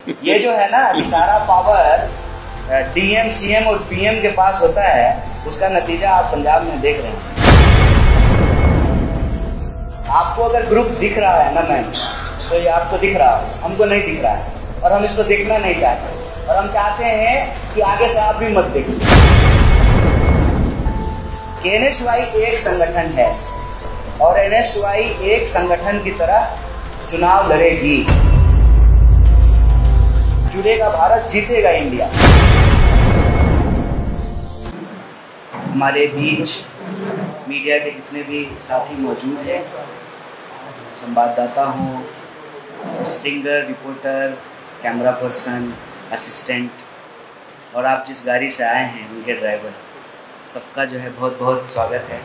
ये जो है ना, ये सारा पावर डीएम, सीएम और पीएम के पास होता है, उसका नतीजा आप पंजाब में देख रहे हैं। आपको अगर ग्रुप दिख रहा है ना मैम, तो ये आपको दिख रहा है, हमको नहीं दिख रहा है और हम इसको देखना नहीं चाहते, और हम चाहते हैं कि आगे से आप भी मत देखिए। एनएसवाई एक संगठन है और एनएसवाई एक संगठन की तरह चुनाव लड़ेगी। जुड़ेगा भारत, जीतेगा इंडिया। हमारे बीच मीडिया के जितने भी साथी मौजूद हैं, संवाददाता हों, stinger, reporter, camera person, assistant, और आप जिस गाड़ी से आए हैं उनके ड्राइवर, सबका जो है बहुत बहुत स्वागत है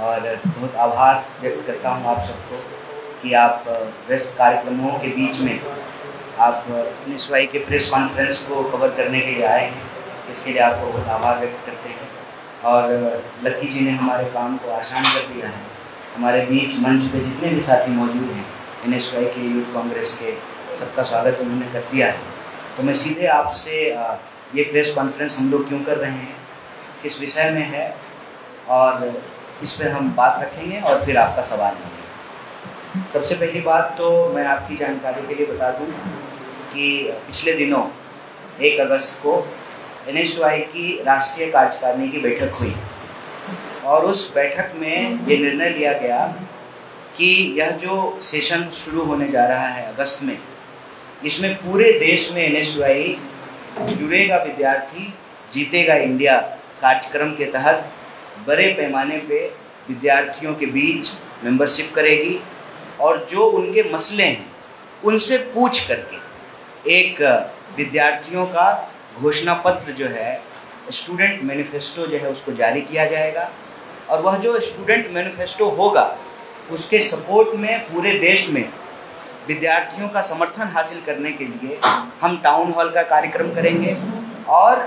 और बहुत आभार व्यक्त करता हूं आप सबको कि आप व्यस्त कार्यक्रमों के बीच में आप एनएसवाई के प्रेस कॉन्फ्रेंस को कवर करने के लिए आए हैं। इसके लिए आपको बहुत आभार व्यक्त करते हैं। और लक्की जी ने हमारे काम को आसान कर दिया है। हमारे बीच मंच पे जितने भी साथी मौजूद हैं एनएसवाई के, यूथ कांग्रेस के, सबका स्वागत उन्होंने कर दिया है। तो मैं सीधे आपसे ये प्रेस कॉन्फ्रेंस हम लोग क्यों कर रहे हैं, किस विषय में है, और इस पर हम बात रखेंगे और फिर आपका सवाल होंगे। सबसे पहली बात तो मैं आपकी जानकारी के लिए बता दूं कि पिछले दिनों 1 अगस्त को एनएसवाई की राष्ट्रीय कार्यकारिणी की बैठक हुई और उस बैठक में ये निर्णय लिया गया कि यह जो सेशन शुरू होने जा रहा है अगस्त में, इसमें पूरे देश में एनएसवाई जुड़ेगा विद्यार्थी, जीतेगा इंडिया कार्यक्रम के तहत बड़े पैमाने पे विद्यार्थियों के बीच मेंबरशिप करेगी और जो उनके मसले हैं उनसे पूछ करके एक विद्यार्थियों का घोषणा पत्र जो है, स्टूडेंट मैनिफेस्टो जो है, उसको जारी किया जाएगा। और वह जो स्टूडेंट मैनिफेस्टो होगा उसके सपोर्ट में पूरे देश में विद्यार्थियों का समर्थन हासिल करने के लिए हम टाउन हॉल का कार्यक्रम करेंगे और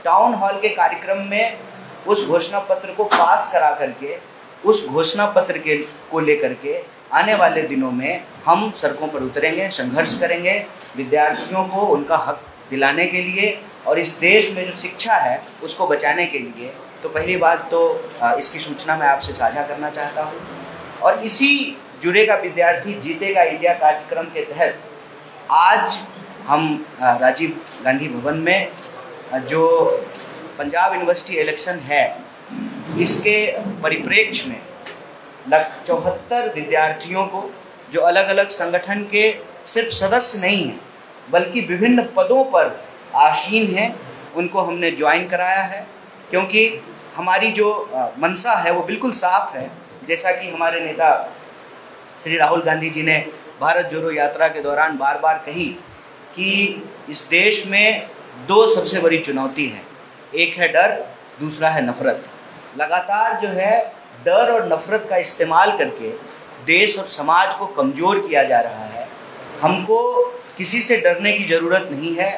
टाउन हॉल के कार्यक्रम में उस घोषणा पत्र को पास करा करके, उस घोषणा पत्र को लेकर के आने वाले दिनों में हम सड़कों पर उतरेंगे, संघर्ष करेंगे विद्यार्थियों को उनका हक दिलाने के लिए और इस देश में जो शिक्षा है उसको बचाने के लिए। तो पहली बात तो इसकी सूचना मैं आपसे साझा करना चाहता हूँ। और इसी जुड़ेगा विद्यार्थी, जीतेगा इंडिया कार्यक्रम के तहत आज हम राजीव गांधी भवन में जो पंजाब यूनिवर्सिटी इलेक्शन है, इसके परिप्रेक्ष्य में 74 विद्यार्थियों को जो अलग अलग संगठन के सिर्फ सदस्य नहीं हैं बल्कि विभिन्न पदों पर आसीन हैं, उनको हमने ज्वाइन कराया है। क्योंकि हमारी जो मंशा है वो बिल्कुल साफ है, जैसा कि हमारे नेता श्री राहुल गांधी जी ने भारत जोड़ो यात्रा के दौरान बार बार कही कि इस देश में 2 सबसे बड़ी चुनौती है, एक है डर, दूसरा है नफरत। लगातार जो है डर और नफरत का इस्तेमाल करके देश और समाज को कमज़ोर किया जा रहा है। हमको किसी से डरने की ज़रूरत नहीं है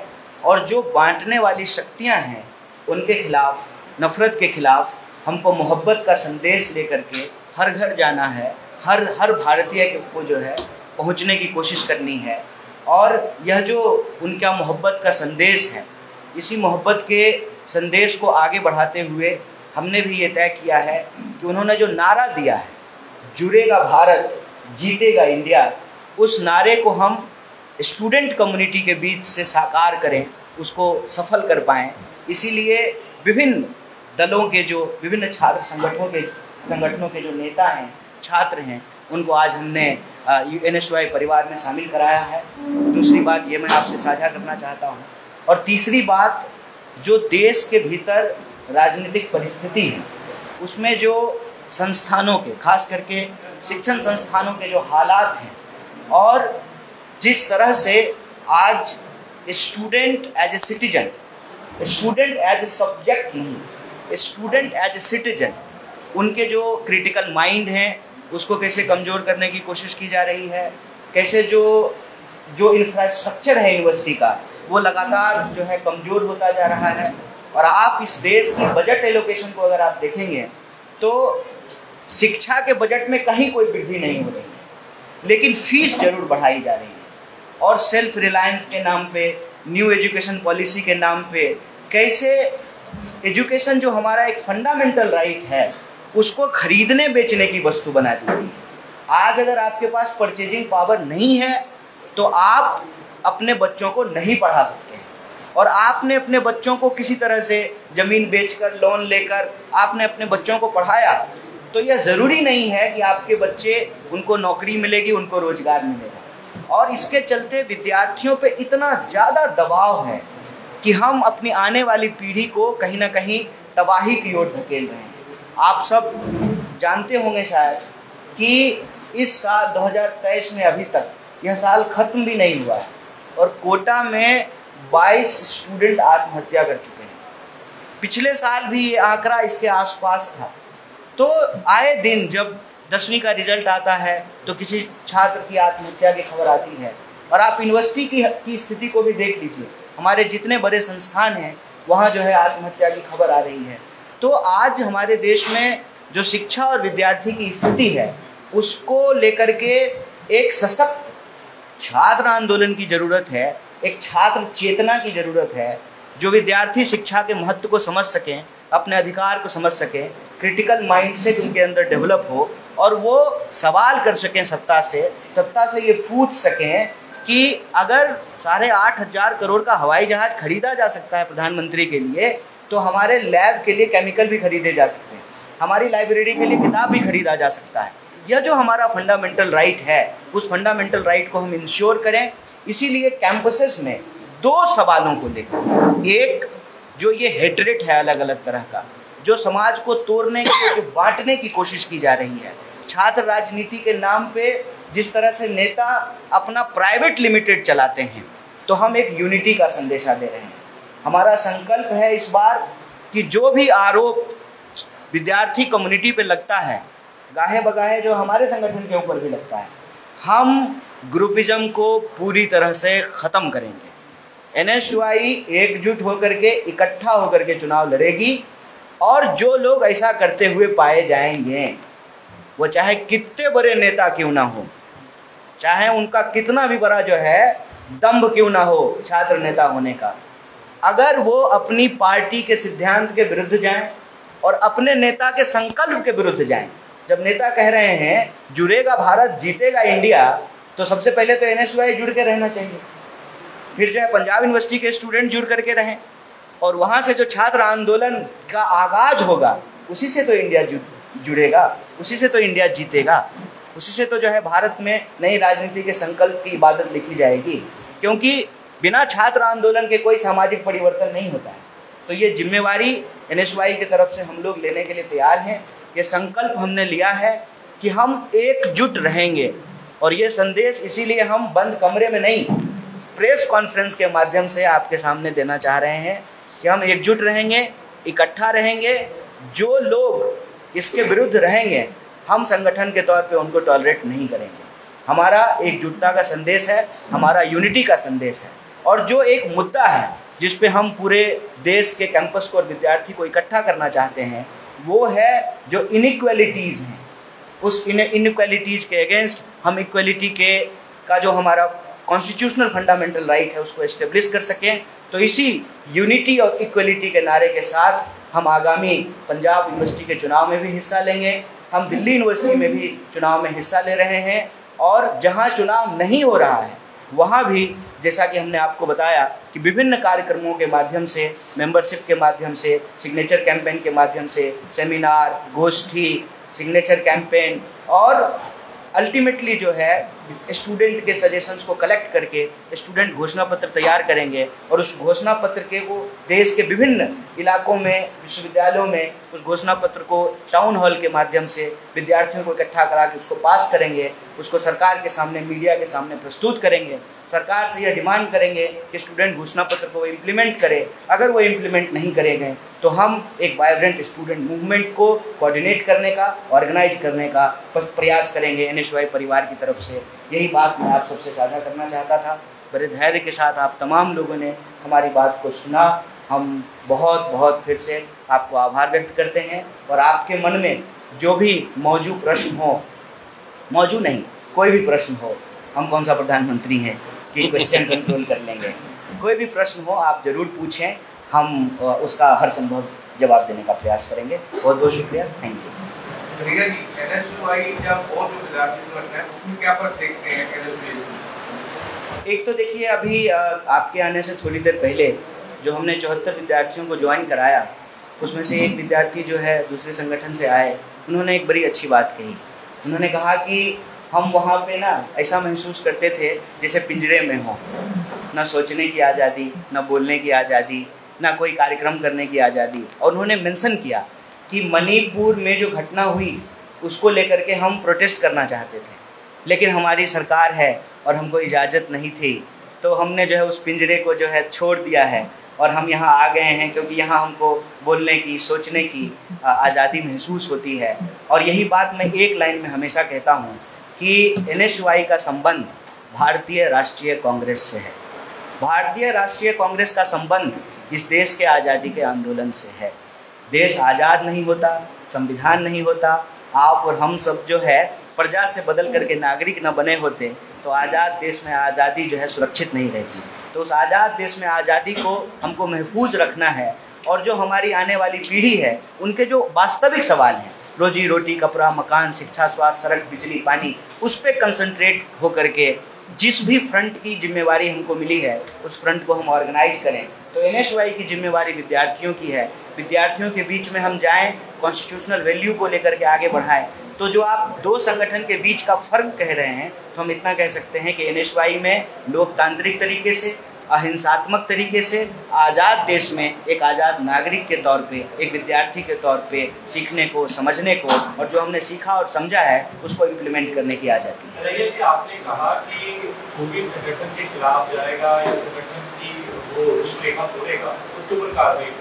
और जो बांटने वाली शक्तियां हैं उनके खिलाफ, नफरत के खिलाफ हमको मोहब्बत का संदेश लेकर के हर घर जाना है, हर भारतीय को जो है पहुंचने की कोशिश करनी है। और यह जो उनका मोहब्बत का संदेश है, इसी मोहब्बत के संदेश को आगे बढ़ाते हुए हमने भी ये तय किया है कि उन्होंने जो नारा दिया है, जुड़ेगा भारत, जीतेगा इंडिया, उस नारे को हम स्टूडेंट कम्युनिटी के बीच से साकार करें, उसको सफल कर पाएँ। इसीलिए विभिन्न दलों के जो, विभिन्न छात्र संगठनों के जो नेता हैं, छात्र हैं, उनको आज हमने एनएसवाई परिवार में शामिल कराया है। दूसरी बात ये मैं आपसे साझा करना चाहता हूँ। और तीसरी बात, जो देश के भीतर राजनीतिक परिस्थिति है उसमें जो संस्थानों के, खास करके शिक्षण संस्थानों के जो हालात हैं और जिस तरह से आज student as a citizen, student as a subject नहीं, स्टूडेंट एज ए सिटीजन, उनके जो क्रिटिकल माइंड हैं उसको कैसे कमज़ोर करने की कोशिश की जा रही है, कैसे जो इंफ्रास्ट्रक्चर है यूनिवर्सिटी का वो लगातार जो है कमज़ोर होता जा रहा है। और आप इस देश की बजट एलोकेशन को अगर आप देखेंगे तो शिक्षा के बजट में कहीं कोई वृद्धि नहीं हो रही है, लेकिन फीस जरूर बढ़ाई जा रही है। और सेल्फ रिलायंस के नाम पे, न्यू एजुकेशन पॉलिसी के नाम पे कैसे एजुकेशन जो हमारा एक फंडामेंटल राइट है उसको खरीदने बेचने की वस्तु बना दी गई है। आज अगर आपके पास परचेजिंग पावर नहीं है तो आप अपने बच्चों को नहीं पढ़ा सकते हैं, और आपने अपने बच्चों को किसी तरह से ज़मीन बेचकर, लोन लेकर आपने अपने बच्चों को पढ़ाया, तो यह ज़रूरी नहीं है कि आपके बच्चे, उनको नौकरी मिलेगी, उनको रोजगार मिलेगा। और इसके चलते विद्यार्थियों पे इतना ज़्यादा दबाव है कि हम अपनी आने वाली पीढ़ी को कहीं ना कहीं तबाही की ओर धकेल रहे हैं। आप सब जानते होंगे शायद कि इस साल 2023 में अभी तक यह साल ख़त्म भी नहीं हुआ है और कोटा में 22 स्टूडेंट आत्महत्या कर चुके हैं। पिछले साल भी ये आंकड़ा इसके आसपास था। तो आए दिन जब 10वीं का रिजल्ट आता है तो किसी छात्र की आत्महत्या की खबर आती है। और आप यूनिवर्सिटी की स्थिति को भी देख लीजिए, हमारे जितने बड़े संस्थान हैं वहाँ जो है आत्महत्या की खबर आ रही है। तो आज हमारे देश में जो शिक्षा और विद्यार्थी की स्थिति है उसको लेकर के एक सशक्त छात्र आंदोलन की ज़रूरत है, एक छात्र चेतना की ज़रूरत है, जो विद्यार्थी शिक्षा के महत्व को समझ सकें, अपने अधिकार को समझ सकें, क्रिटिकल माइंडसेट उनके अंदर डेवलप हो और वो सवाल कर सकें सत्ता से ये पूछ सकें कि अगर 8,500 करोड़ का हवाई जहाज़ खरीदा जा सकता है प्रधानमंत्री के लिए, तो हमारे लैब के लिए केमिकल भी खरीदे जा सकते हैं, हमारी लाइब्रेरी के लिए किताब भी खरीदा जा सकता है। यह जो हमारा फंडामेंटल राइट है उस फंडामेंटल राइट को हम इंश्योर करें। इसीलिए कैंपसेस में 2 सवालों को लेकर, एक जो ये हेट्रेट है अलग अलग तरह का, जो समाज को तोड़ने की, जो बांटने की कोशिश की जा रही है, छात्र राजनीति के नाम पे जिस तरह से नेता अपना प्राइवेट लिमिटेड चलाते हैं, तो हम एक यूनिटी का संदेशा दे रहे हैं। हमारा संकल्प है इस बार कि जो भी आरोप विद्यार्थी कम्युनिटी पे लगता है, गाहे बगाहे जो हमारे संगठन के ऊपर भी लगता है, हम ग्रुपिज्म को पूरी तरह से ख़त्म करेंगे। NSUI एकजुट होकर के, इकट्ठा होकर के चुनाव लड़ेगी और जो लोग ऐसा करते हुए पाए जाएंगे, वो चाहे कितने बड़े नेता क्यों ना हो, चाहे उनका कितना भी बड़ा जो है दम्भ क्यों ना हो छात्र नेता होने का, अगर वो अपनी पार्टी के सिद्धांत के विरुद्ध जाएं और अपने नेता के संकल्प के विरुद्ध जाएं, जब नेता कह रहे हैं जुड़ेगा भारत, जीतेगा इंडिया, तो सबसे पहले तो NSUI जुड़ के रहना चाहिए, फिर जो है पंजाब यूनिवर्सिटी के स्टूडेंट जुड़ करके रहें और वहाँ से जो छात्र आंदोलन का आगाज होगा उसी से तो इंडिया जुड़ेगा, उसी से तो इंडिया जीतेगा, उसी से तो जो है भारत में नई राजनीति के संकल्प की इबादत लिखी जाएगी। क्योंकि बिना छात्र आंदोलन के कोई सामाजिक परिवर्तन नहीं होता है। तो ये जिम्मेवारी NSUI की तरफ से हम लोग लेने के लिए तैयार हैं। ये संकल्प हमने लिया है कि हम एकजुट रहेंगे और ये संदेश इसीलिए हम बंद कमरे में नहीं, प्रेस कॉन्फ्रेंस के माध्यम से आपके सामने देना चाह रहे हैं कि हम एकजुट रहेंगे, इकट्ठा रहेंगे। जो लोग इसके विरुद्ध रहेंगे हम संगठन के तौर पे उनको टॉलरेट नहीं करेंगे। हमारा एकजुटता का संदेश है, हमारा यूनिटी का संदेश है। और जो एक मुद्दा है जिस पे हम पूरे देश के कैंपस को और विद्यार्थी को इकट्ठा करना चाहते हैं, वो है जो इनइक्वालिटीज़ हैं, उस इनइक्वालिटीज़ के अगेंस्ट हम इक्वलिटी के का जो हमारा कॉन्स्टिट्यूशनल फंडामेंटल राइट है उसको एस्टेब्लिश कर सकें। तो इसी यूनिटी और इक्वलिटी के नारे के साथ हम आगामी पंजाब यूनिवर्सिटी के चुनाव में भी हिस्सा लेंगे। हम दिल्ली यूनिवर्सिटी में भी चुनाव में हिस्सा ले रहे हैं और जहां चुनाव नहीं हो रहा है वहां भी, जैसा कि हमने आपको बताया कि विभिन्न कार्यक्रमों के माध्यम से, मेंबरशिप के माध्यम से, सिग्नेचर कैंपेन के माध्यम से, सेमिनार, गोष्ठी, सिग्नेचर कैंपेन और अल्टीमेटली जो है स्टूडेंट के सजेशंस को कलेक्ट करके स्टूडेंट घोषणा पत्र तैयार करेंगे और उस घोषणा पत्र के वो देश के विभिन्न इलाकों में, विश्वविद्यालयों में उस घोषणा पत्र को टाउन हॉल के माध्यम से विद्यार्थियों को इकट्ठा करा के उसको पास करेंगे, उसको सरकार के सामने, मीडिया के सामने प्रस्तुत करेंगे। सरकार से यह डिमांड करेंगे कि स्टूडेंट घोषणा पत्र को इम्प्लीमेंट करे। अगर वो इम्प्लीमेंट नहीं करेंगे तो हम एक वाइब्रेंट स्टूडेंट मूवमेंट को कोऑर्डिनेट करने का, ऑर्गेनाइज करने का प्रयास करेंगे NSUI परिवार की तरफ से। यही बात मैं आप सबसे साझा करना चाहता था। बड़े धैर्य के साथ आप तमाम लोगों ने हमारी बात को सुना। हम बहुत बहुत फिर से आपको आभार व्यक्त करते हैं और आपके मन में जो भी मौजूद प्रश्न हो, मौजूद नहीं, कोई भी प्रश्न हो, हम कौन सा प्रधानमंत्री हैं, कि क्वेश्चन कंट्रोल कर लेंगे। कोई भी प्रश्न हो आप ज़रूर पूछें, हम उसका हर संभव जवाब देने का प्रयास करेंगे। बहुत बहुत शुक्रिया, थैंक यू। भैया जी, एनएसयूआई जब और जो विद्यार्थी संगठन है उसमें क्या फर्क देखते हैं एनएसयूआई? एक तो देखिए, अभी आपके आने से थोड़ी देर पहले जो हमने 74 विद्यार्थियों को ज्वाइन कराया, उसमें से एक विद्यार्थी जो है दूसरे संगठन से आए, उन्होंने एक बड़ी अच्छी बात कही। उन्होंने कहा कि हम वहाँ पे ना ऐसा महसूस करते थे जैसे पिंजरे में हों, ना सोचने की आज़ादी, ना बोलने की आज़ादी, ना कोई कार्यक्रम करने की आज़ादी। और उन्होंने मेंशन किया कि मणिपुर में जो घटना हुई उसको लेकर के हम प्रोटेस्ट करना चाहते थे, लेकिन हमारी सरकार है और हमको इजाज़त नहीं थी, तो हमने जो है उस पिंजरे को जो है छोड़ दिया है और हम यहाँ आ गए हैं, क्योंकि यहाँ हमको बोलने की, सोचने की आज़ादी महसूस होती है। और यही बात मैं एक लाइन में हमेशा कहता हूँ कि एनएसयूआई का संबंध भारतीय राष्ट्रीय कांग्रेस से है। भारतीय राष्ट्रीय कांग्रेस का संबंध इस देश के आज़ादी के आंदोलन से है। देश आज़ाद नहीं होता, संविधान नहीं होता, आप और हम सब जो है प्रजा से बदल करके नागरिक न बने होते तो आज़ाद देश में आज़ादी जो है सुरक्षित नहीं रहती। तो उस आज़ाद देश में आज़ादी को हमको महफूज रखना है, और जो हमारी आने वाली पीढ़ी है उनके जो वास्तविक सवाल हैं, रोजी रोटी, कपड़ा, मकान, शिक्षा, स्वास्थ्य, सड़क, बिजली, पानी, उस पर कंसंट्रेट हो करके जिस भी फ्रंट की जिम्मेवारी हमको मिली है उस फ्रंट को हम ऑर्गेनाइज करें। तो एनएसयूआई की जिम्मेवारी विद्यार्थियों की है, विद्यार्थियों के बीच में हम जाएं, कॉन्स्टिट्यूशनल वैल्यू को लेकर के आगे बढ़ाएं। तो जो आप दो संगठन के बीच का फ़र्क कह रहे हैं, तो हम इतना कह सकते हैं कि एनएसयूआई में लोकतांत्रिक तरीके से, अहिंसात्मक तरीके से, आज़ाद देश में एक आज़ाद नागरिक के तौर पे, एक विद्यार्थी के तौर पे सीखने को, समझने को, और जो हमने सीखा और समझा है उसको इम्प्लीमेंट करने की आज़ादी है। रैया जी, आपने कहा कि छोटी संगठन के खिलाफ जाएगा या संगठन की वो रूपरेखा तोड़ेगा, उसके ऊपर कार्रवाई।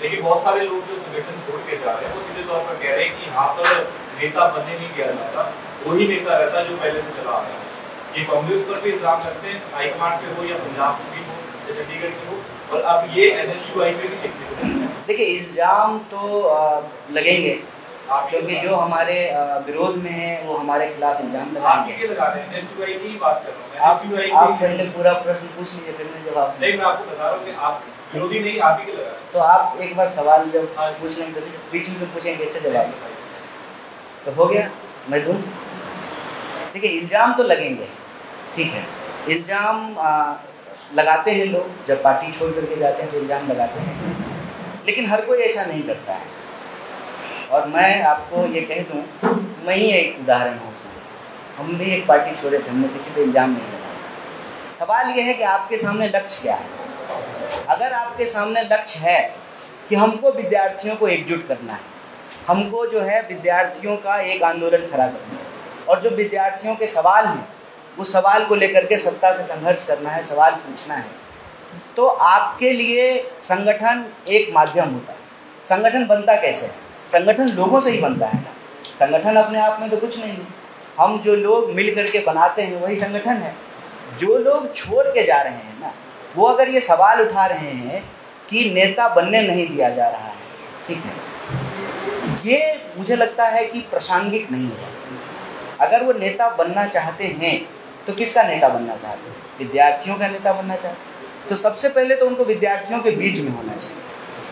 लेकिन बहुत सारे लोग जो संगठन छोड़ के जा रहे हैं वो सीधे तौर पर कह रहे हैं कि यहाँ पर नेता बनने नहीं किया जाता, वही नेता रहता जो पहले से चला आ रहा है। ये कांग्रेस पर भी इल्जाम करते हैं, हाईकमांड पे हो या पंजाब की हो या चंडीगढ़ की हो, और अब ये एनएसयूआई पे भी देखने को मिल रहा है। देखिए, इल्ज़ाम तो लगेंगे, क्योंकि जो हमारे विरोध में है वो हमारे खिलाफ इल्ज़ाम लगाएंगे। लगा रहे हैं, एनएसयूआई की बात कर रहा हूँ। आप पहले पूरा प्रश्न पूछ लीजिए, फिर मैं जवाब। नहीं, मैं आपको बता रहा हूँ कि आप विरोधी नहीं, आप ही के लगा रहे हैं। तो आप एक बार सवाल जब पूछ लेंगे तो बीच में पूछेंगे कैसे जवाब, तो हो गया, मैं दूँ। देखिए, इल्ज़ाम तो लगेंगे, ठीक है, इल्ज़ाम लगाते हैं लोग, जब पार्टी छोड़ करके जाते हैं तो इल्ज़ाम लगाते हैं, लेकिन हर कोई ऐसा नहीं करता है। और मैं आपको ये कह दूं, मैं ही एक उदाहरण हूँ उसमें से। हम भी एक पार्टी छोड़े थे, हमने किसी पे इल्ज़ाम नहीं लगाया। सवाल ये है कि आपके सामने लक्ष्य क्या है। अगर आपके सामने लक्ष्य है कि हमको विद्यार्थियों को एकजुट करना है, हमको जो है विद्यार्थियों का एक आंदोलन खड़ा करना है, और जो विद्यार्थियों के सवाल हैं उस सवाल को लेकर के सत्ता से संघर्ष करना है, सवाल पूछना है, तो आपके लिए संगठन एक माध्यम होता है। संगठन बनता कैसे है? संगठन लोगों से ही बनता है ना। संगठन अपने आप में तो कुछ नहीं है, हम जो लोग मिल करके बनाते हैं वही संगठन है। जो लोग छोड़ के जा रहे हैं ना, वो अगर ये सवाल उठा रहे हैं कि नेता बनने नहीं दिया जा रहा है, ठीक है, ये मुझे लगता है कि प्रासंगिक नहीं है। अगर वो नेता बनना चाहते हैं तो किसका नेता बनना चाहते हैं? विद्यार्थियों का नेता बनना चाहते हैं, तो सबसे पहले तो उनको विद्यार्थियों के बीच में होना चाहिए।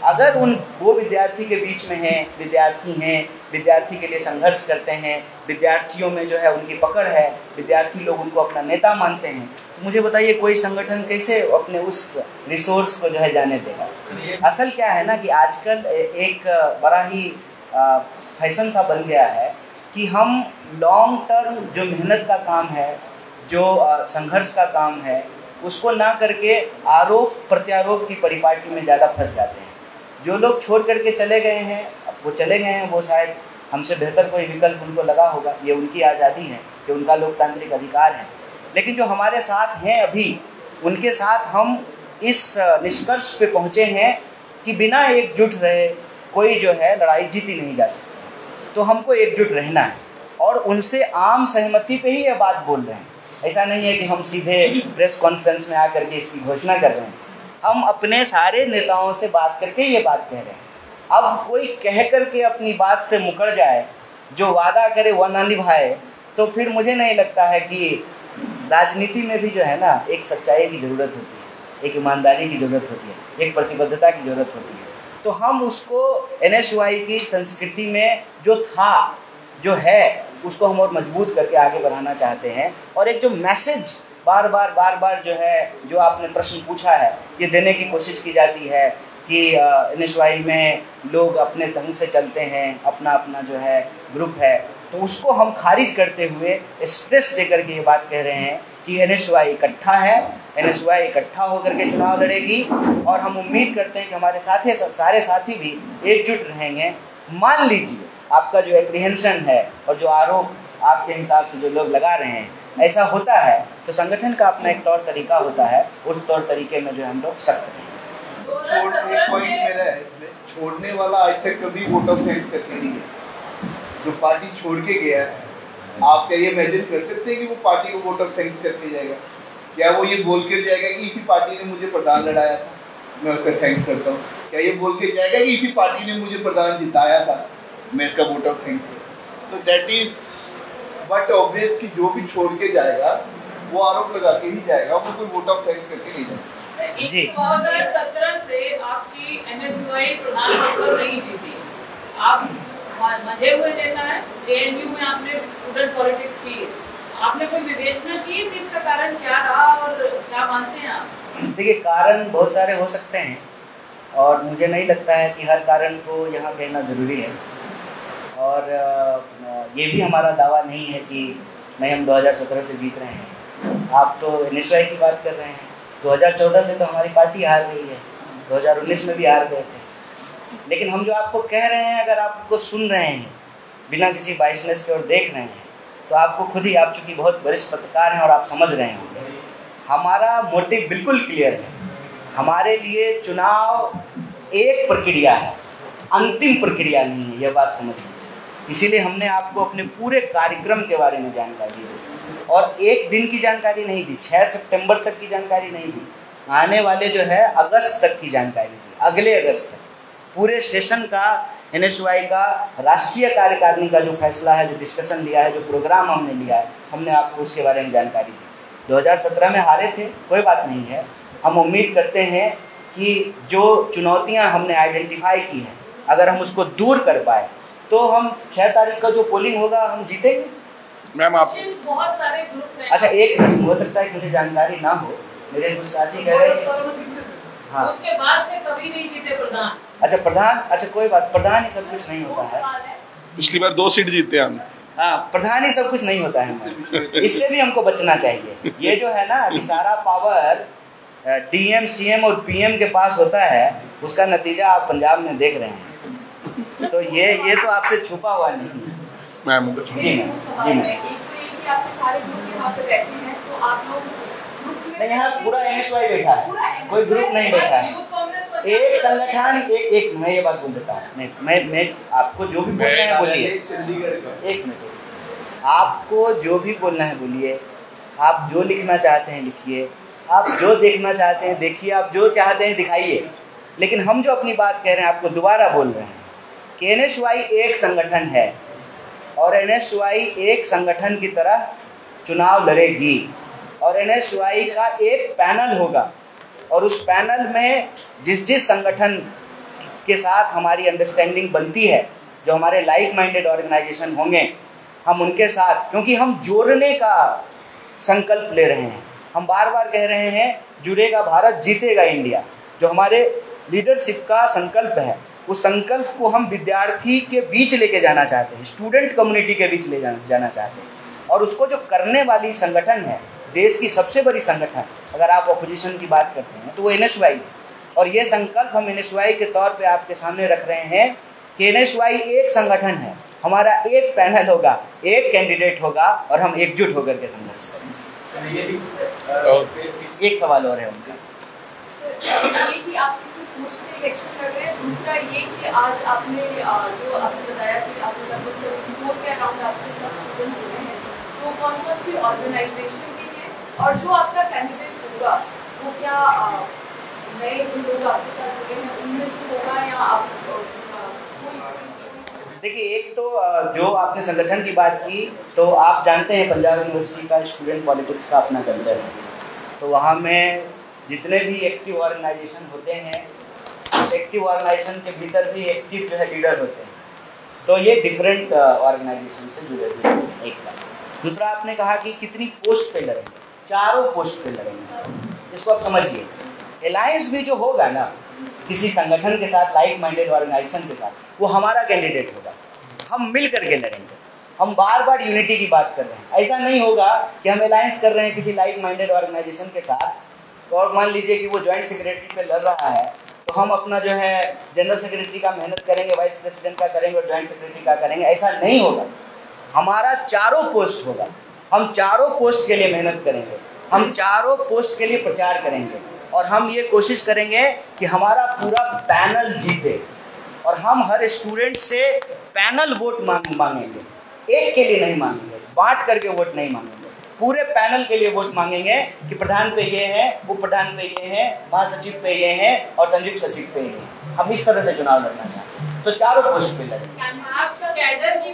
अगर वो विद्यार्थी के बीच में हैं, विद्यार्थी हैं, विद्यार्थी के लिए संघर्ष करते हैं, विद्यार्थियों में जो है उनकी पकड़ है, विद्यार्थी लोग उनको अपना नेता मानते हैं, तो मुझे बताइए कोई संगठन कैसे अपने उस रिसोर्स को जो है जाने देगा। असल क्या है ना कि आजकल एक बड़ा ही फैशन सा बन गया है कि हम लॉन्ग टर्म जो मेहनत का काम है, जो संघर्ष का काम है, उसको ना करके आरोप प्रत्यारोप की परिपाटी में ज़्यादा फंस जाते हैं। जो लोग छोड़ करके चले गए हैं, अब वो चले गए हैं, वो शायद हमसे बेहतर कोई विकल्प उनको लगा होगा, ये उनकी आज़ादी है, ये उनका लोकतांत्रिक अधिकार है। लेकिन जो हमारे साथ हैं अभी, उनके साथ हम इस निष्कर्ष पे पहुँचे हैं कि बिना एकजुट रहे कोई जो है लड़ाई जीती नहीं जा सकती। तो हमको एकजुट रहना है और उनसे आम सहमति पे ही ये बात बोल रहे हैं। ऐसा नहीं है कि हम सीधे प्रेस कॉन्फ्रेंस में आकर के इसकी घोषणा कर रहे हैं, हम अपने सारे नेताओं से बात करके ये बात कह रहे हैं। अब कोई कह करके अपनी बात से मुकर जाए, जो वादा करे वह ना निभाए, तो फिर मुझे नहीं लगता है कि राजनीति में भी जो है ना, एक सच्चाई की ज़रूरत होती है, एक ईमानदारी की ज़रूरत होती है, एक प्रतिबद्धता की ज़रूरत होती है। तो हम उसको NSY की संस्कृति में जो था, जो है, उसको हम और मजबूत करके आगे बढ़ाना चाहते हैं। और एक जो मैसेज बार बार जो है, जो आपने प्रश्न पूछा है, ये देने की कोशिश की जाती है कि NSY में लोग अपने ढंग से चलते हैं, अपना अपना जो है ग्रुप है, तो उसको हम खारिज करते हुए स्ट्रेस देकर के ये बात कह रहे हैं कि NSY इकट्ठा है, NSY इकट्ठा होकर के चुनाव लड़ेगी। और हम उम्मीद करते हैं कि हमारे सारे साथी भी एकजुट रहेंगे। मान लीजिए आपका जो एप्रीहेंशन है और जो आरोप आपके हिसाब से जो लोग लगा रहे हैं, ऐसा होता है तो संगठन का अपना एक तौर तरीका होता है, उस तौर तरीके में जो हम लोग सख्त हैं। एक पॉइंट मेरा है इसमें, छोड़ने वाला आज तक कभी वोट ऑफ थैंक्स करके नहीं गया। जो पार्टी छोड़ के गया है, आप क्या ये इमेजिन कर सकते हैं कि वो पार्टी को वोट ऑफ थैंक्स करके जाएगा? क्या वो ये बोल के जाएगा कि इसी पार्टी ने मुझे प्रधान लड़ाया था, मैं उसका थैंक्स करता हूँ? क्या ये बोल के जाएगा कि इसी पार्टी ने मुझे प्रधान जिताया था, मैं इसका वोट ऑफ थैंक्स करता हूँ? तो दैट इज बट ऑब्वियस कि जो भी छोड़ के जाएगा वो आरोप लगा के ही जाएगा, वो कोई वोट ऑफ थैंक्स करके नहीं जाएगा। जी 2017 से आपकी NSY प्रधान पद पर नहीं जीती, आप मजे हुए नेता है। JNU में आपने स्टूडेंट पॉलिटिक्स की, आपने कोई विवेचना की कि इसका कारण क्या रहा और क्या मानते हैं आप? देखिए, कारण बहुत सारे हो सकते हैं और मुझे नहीं लगता है कि हर कारण को यहाँ कहना ज़रूरी है। और ये भी हमारा दावा नहीं है कि नहीं हम 2017 से जीत रहे हैं। आप तो NSY की बात कर रहे हैं, 2014 से तो हमारी पार्टी हार गई है, 2019 में भी हार गए थे। लेकिन हम जो आपको कह रहे हैं, अगर आप उसको सुन रहे हैं बिना किसी बाइसनेस के और देख रहे हैं, तो आपको खुद ही, आप चूँकि बहुत वरिष्ठ पत्रकार हैं और आप समझ रहे होंगे, हमारा मोटिव बिल्कुल क्लियर है। हमारे लिए चुनाव एक प्रक्रिया है, अंतिम प्रक्रिया नहीं है, यह बात समझ लीजिए। इसीलिए हमने आपको अपने पूरे कार्यक्रम के बारे में जानकारी दी और एक दिन की जानकारी नहीं दी, 6 सितंबर तक की जानकारी नहीं दी, आने वाले जो है अगस्त तक की जानकारी दी, अगले अगस्त तक पूरे सेशन का NSY का राष्ट्रीय कार्यकारिणी का जो फैसला है, जो डिस्कशन लिया है, जो प्रोग्राम हमने लिया है, हमने आपको उसके बारे में जानकारी दी। 2017 में हारे थे, कोई बात नहीं है। हम उम्मीद करते हैं कि जो चुनौतियां हमने आइडेंटिफाई की हैं, अगर हम उसको दूर कर पाए तो हम 6 तारीख का जो पोलिंग होगा हम जीतेंगे। मैम आप बहुत सारे ग्रुप हैं। अच्छा, एक मिनट, हो सकता है कि मुझे जानकारी ना हो, मेरे कुछ साथी कह रहे हैं हाँ, उसके बाद से कभी नहीं जीते प्रधान। अच्छा प्रधान, अच्छा कोई बात, प्रधान ही सब कुछ नहीं होता है। पिछली बार 2 सीट जीते हम। हाँ, प्रधान ही सब कुछ नहीं होता है, इससे भी हमको बचना चाहिए। ये जो है ना कि सारा पावर DM, CM और PM के पास होता है, उसका नतीजा आप पंजाब में देख रहे हैं। तो ये तो आपसे छुपा हुआ नहीं है। मैम जी मैम, नहीं, यहाँ पूरा NSY बैठा है, कोई ग्रुप नहीं बैठा है। एक संगठन, एक मैं ये बात बोल देता हूँ, मैं आपको जो भी बोलना है बोलिए, एक मिनट, आपको जो भी बोलना है बोलिए, आप जो लिखना चाहते हैं लिखिए, आप जो देखना चाहते हैं देखिए, आप जो चाहते हैं दिखाइए। लेकिन हम जो अपनी बात कह रहे हैं, आपको दोबारा बोल रहे हैं कि NSY एक संगठन है और NSY एक संगठन की तरह चुनाव लड़ेगी और NSY का एक पैनल होगा और उस पैनल में जिस संगठन के साथ हमारी अंडरस्टैंडिंग बनती है, जो हमारे लाइक माइंडेड ऑर्गेनाइजेशन होंगे, हम उनके साथ, क्योंकि हम जोड़ने का संकल्प ले रहे हैं। हम बार बार कह रहे हैं जुड़ेगा भारत, जीतेगा इंडिया, जो हमारे लीडरशिप का संकल्प है, उस संकल्प को हम विद्यार्थी के बीच लेके जाना चाहते हैं, स्टूडेंट कम्युनिटी के बीच ले जाना चाहते हैं। और उसको जो करने वाली संगठन है, देश की सबसे बड़ी संगठन, अगर आप अपोजिशन की बात करते हैं तो वो NSY है। और ये संकल्प हम NSY के तौर पे आपके सामने रख रहे हैं कि NSY एक संगठन है, हमारा एक पैनल होगा, एक कैंडिडेट होगा और हम एकजुट होकर के संघर्ष करेंगे। एक सवाल और है उनका, ये कि आप दूसरे इलेक्शन लड़ रहे हैं, दूसरा ये कि आज आपने जो आपने बताया कि आपने लगभग 74 के अराउंड आपके साथ स्टूडेंट जुड़े हैं, तो कौन कौन सी ऑर्गेनाइजेशन की है और जो आपका कैंडिडेट होगा वो क्या नए जो लोग आपके साथ जुड़े हैं उनमें से होगा या आप देखिए, एक तो जो आपने संगठन की बात की, तो आप जानते हैं पंजाब यूनिवर्सिटी का स्टूडेंट पॉलिटिक्स का अपना कल्चर है। तो वहाँ में जितने भी एक्टिव ऑर्गेनाइजेशन होते हैं, उस एक्टिव ऑर्गेनाइजेशन के भीतर भी एक्टिव जो है लीडर होते हैं। तो ये डिफरेंट ऑर्गेनाइजेशन से जुड़े हुए हैं, एक बात। दूसरा, आपने कहा कि कितनी पोस्ट पे लड़ेंगे, चारों पोस्ट पे लड़ेंगे। इसको आप समझिए, अलायंस भी जो होगा ना किसी संगठन के साथ, लाइक माइंडेड ऑर्गेनाइजेशन के साथ, वो हमारा कैंडिडेट होगा। हम मिल करके लड़ेंगे। हम बार बार यूनिटी की बात कर रहे हैं। ऐसा नहीं होगा कि हम अलायंस कर रहे हैं किसी लाइक माइंडेड ऑर्गेनाइजेशन के साथ, और मान लीजिए कि वो ज्वाइंट सेक्रेटरी पे लड़ रहा है, तो हम अपना जो है जनरल सेक्रेटरी का मेहनत करेंगे, वाइस प्रेसिडेंट का करेंगे और ज्वाइंट सेक्रेटरी का करेंगे। ऐसा नहीं होगा। हमारा चारों पोस्ट होगा। हम चारों पोस्ट के लिए मेहनत करेंगे, हम चारों पोस्ट के लिए प्रचार करेंगे, और हम ये कोशिश करेंगे कि हमारा पूरा पैनल जीते। और हम हर स्टूडेंट से पैनल वोट मांगेंगे, एक के लिए नहीं मांगेंगे, बांट करके वोट नहीं मांगेंगे। पूरे पैनल के लिए वोट मांगेंगे कि प्रधान पे ये है, उप प्रधान पे ये है, महासचिव पे ये है और संयुक्त सचिव पे ये है। हम इस तरह से चुनाव लड़ना चाहते हैं, तो चारों पोस्ट पे लड़ेंगे। कैडर की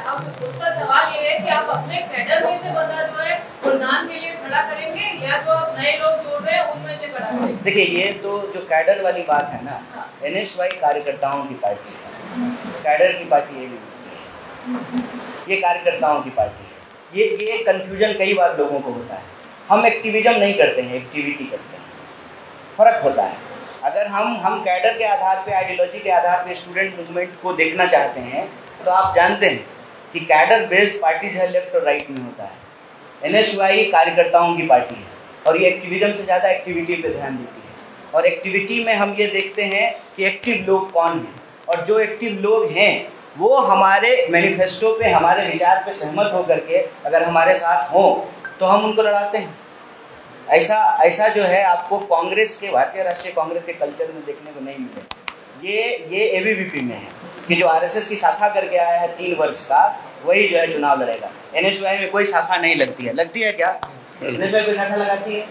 अब उसका सवाल ये है कि आप अपने कैडर में से बंदा जो है प्रधान के लिए खड़ा करेंगे, या जो आप नए लोग जोड़ रहे हैं उनमें से खड़ा करेंगे? देखिए, ये तो जो कैडर वाली बात है ना, NSY कार्यकर्ताओं की पार्टी है। कैडर की पार्टी ये नहीं, ये कार्यकर्ताओं की पार्टी है। ये कंफ्यूजन कई बार लोगों को होता है। हम एक्टिविज्म नहीं करते हैं, एक्टिविटी करते हैं। फ़र्क होता है। अगर हम कैडर के आधार पे, आइडियोलॉजी के आधार पे स्टूडेंट मूवमेंट को देखना चाहते हैं, तो आप जानते हैं कि कैडर बेस्ड पार्टी जो है लेफ्ट और राइट में होता है। NSY कार्यकर्ताओं की पार्टी है, और ये एक्टिविज्म से ज़्यादा एक्टिविटी पे ध्यान देती है। और एक्टिविटी में हम ये देखते हैं कि एक्टिव लोग कौन हैं, और जो एक्टिव लोग हैं वो हमारे मैनिफेस्टो पे, हमारे विचार पे सहमत होकर के अगर हमारे साथ हों तो हम उनको लड़ाते हैं। ऐसा जो है आपको कांग्रेस के, भारतीय राष्ट्रीय कांग्रेस के कल्चर में देखने को नहीं मिलेगा। ये ABVP में है कि जो RSS की शाखा करके आया है 3 वर्ष का, वही जो है चुनाव लड़ेगा। NSY में कोई शाखा नहीं लगती है। लगती है क्या? NSY कोई शाखा लगाती है?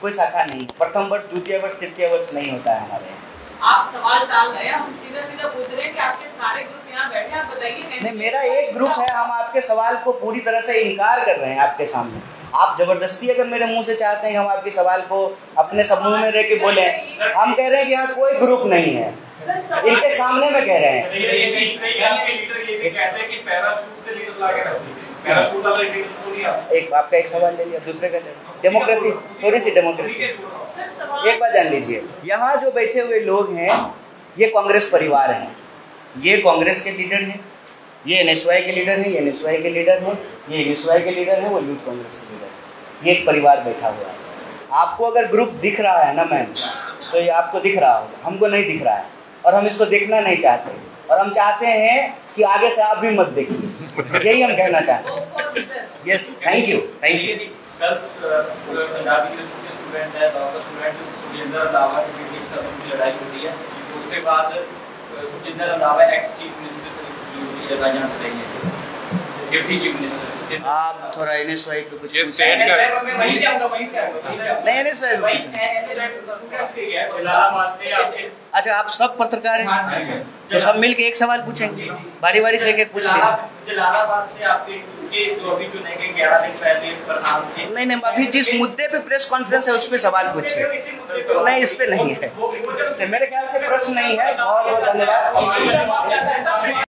कोई शाखा नहीं। प्रथम वर्ष, द्वितीय वर्ष, तृतीय वर्ष नहीं होता है हमारे यहाँ। आप सवाल टाल रहे हैं, हम सीधा पूछ रहे हैं कि आपके सारे ग्रुप यहाँ बैठे हैं, आप बताइए। नहीं, मेरा एक ग्रुप है। हम आपके सवाल को पूरी तरह से इनकार कर रहे हैं आपके सामने। आप जबरदस्ती अगर मेरे मुंह से चाहते हैं कि हम आपके सवाल को अपने समूह में रह के बोले, हम कह रहे हैं कि यहाँ कोई ग्रुप नहीं है। इनके सामने में कह रहे हैं। एक आपका एक सवाल ले लिया, दूसरे का ले लिया। डेमोक्रेसी, थोड़ी सी डेमोक्रेसी। एक बात जान लीजिए, यहाँ जो बैठे हुए लोग हैं ये कांग्रेस परिवार हैं। ये कांग्रेस के लीडर हैं, ये NSY के लीडर हैं, ये NSY के लीडर हैं, ये NSY के लीडर हैं, वो यूथ कांग्रेस के लीडर हैं। ये एक परिवार बैठा हुआ है। आपको अगर ग्रुप दिख रहा है ना मैम, तो ये आपको दिख रहा होगा, हमको नहीं दिख रहा है, और हम इसको देखना नहीं चाहते। और हम चाहते हैं कि आगे से आप भी मत देखिए, यही हम कहना चाहते हैं। Yes, thank you, thank you. कल पंजाब यूनिवर्सिटी के स्टूडेंट है, स्टूडेंट सुखजिंदर रंधावा की लड़ाई होती है, उसके बाद Sukhjinder Randhawa ex chief minister की लगाइयां रही है, डिप्टी चीफ मिनिस्टर। आप थोड़ा NSY पे कुछ ये स्टेट का मैं वहीं से आऊंगा, वहीं से आऊंगा। नहीं, NSY पे अच्छा, आप सब पत्रकार हैं, तो सब मिल के एक सवाल पूछेंगे, बारी बारी से एक पूछ लेंगे। जलालाबाद से आपके जो अभी चुने गए 11 दिन पहले प्रधान थे। नहीं, अभी जिस मुद्दे पे प्रेस कॉन्फ्रेंस है उस पे सवाल पूछिए। नहीं, इस पे नहीं है, मेरे ख्याल से प्रश्न नहीं है। बहुत बहुत धन्यवाद।